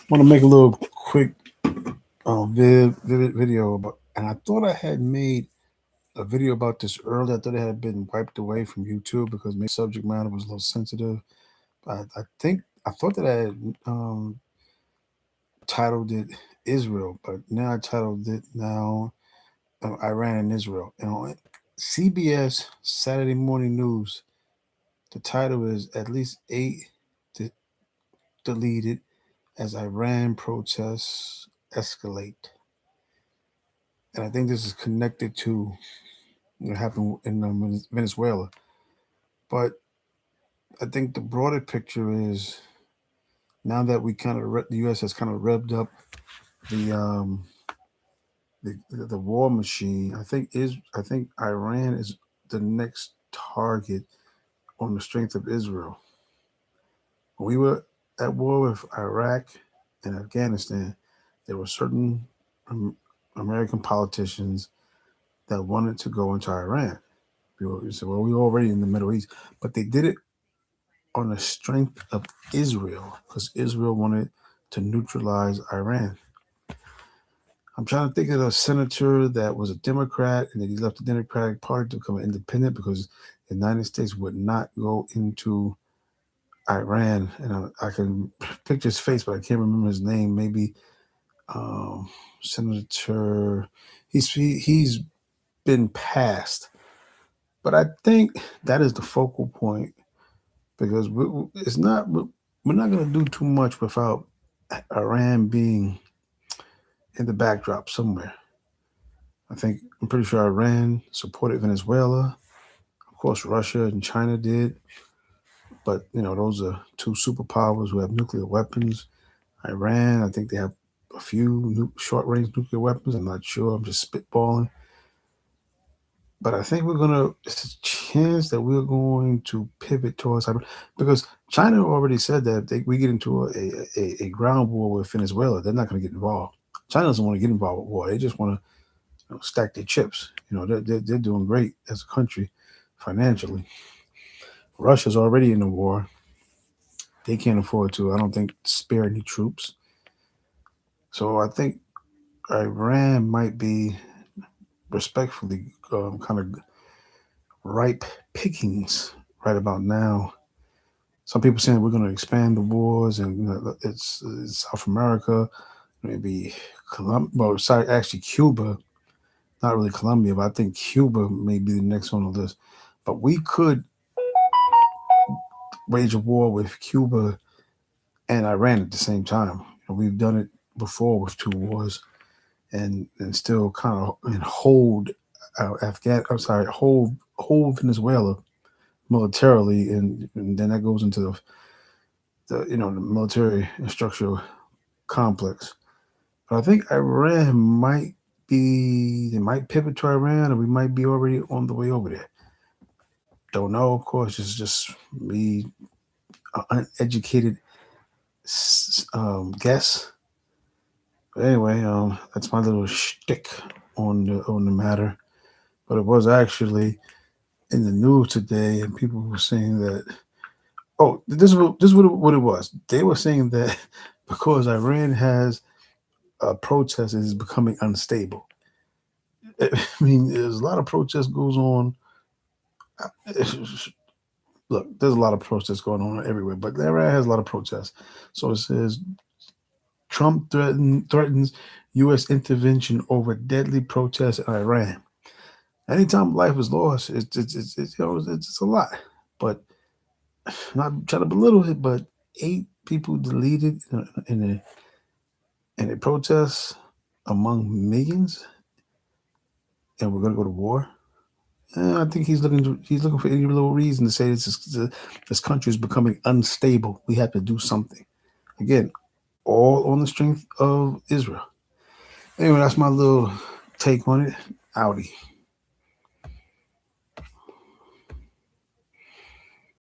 Want to make a little quick vivid video about, and I thought I had made a video about this earlier. I thought it had been wiped away from YouTube because maybe subject matter was a little sensitive. I thought that I had titled it Israel, but now I titled it now Iran and Israel. And on CBS Saturday Morning News, the title is "At least 8 de- deleted as Iran protests escalate." And I think this is connected to what happened in Venezuela. But I think the broader picture is now that we kind of the U.S. has kind of revved up the the war machine. I think Iran is the next target on the strength of Israel. When we were at war with Iraq and Afghanistan, there were certain um, American politicians that wanted to go into Iran. You said, well, we were already in the Middle East, but they did it on the strength of Israel because Israel wanted to neutralize Iran. I'm trying to think of a senator that was a Democrat and then he left the Democratic Party to become an independent because the United States would not go into Iran. And I can picture his face, but I can't remember his name. Maybe um, Senator. He's been passed, but I think that is the focal point because it's not we're not going to do too much without Iran being in the backdrop somewhere. I'm pretty sure Iran supported Venezuela. Of course, Russia and China did, but those are two superpowers who have nuclear weapons. Iran, I think they have a few short-range nuclear weapons. I'm not sure. I'm just spitballing, but I think it's a chance that we're going to pivot towards Iran because China already said that if we get into a ground war with Venezuela, they're not going to get involved. China doesn't want to get involved with war. They just want to stack their chips. They're doing great as a country financially. Russia's already in the war. They can't afford to, I don't think, spare any troops. So I think Iran might be respectfully kind of ripe pickings right about now. Some people saying we're going to expand the wars, and it's South America, maybe Colombia. Well, sorry, actually Cuba, not really Colombia, but I think Cuba may be the next on the list. But we could wage a war with Cuba and Iran at the same time. We've done it before with two wars, and still kind of and hold hold Venezuela militarily, and then that goes into the military and structural complex. But I think Iran might they might pivot to Iran, or we might be already on the way over there. Don't know, of course. It's just me, uneducated guess. But anyway, that's my little shtick on the matter. But it was actually in the news today, and people were saying that. Oh, this is what it was. They were saying that because Iran has a protest, it is becoming unstable. I mean, there's a lot of protest goes on. Look, there's a lot of protests going on everywhere, but Iran has a lot of protests. So it says Trump threatens U.S. intervention over deadly protests in Iran. Anytime life is lost, it's a lot. But not trying to belittle it, but 8 people deleted in a protest among millions, and we're going to go to war. I think he's looking for any little reason to say this country is becoming unstable. We have to do something. Again, all on the strength of Israel. Anyway, that's my little take on it. Audi.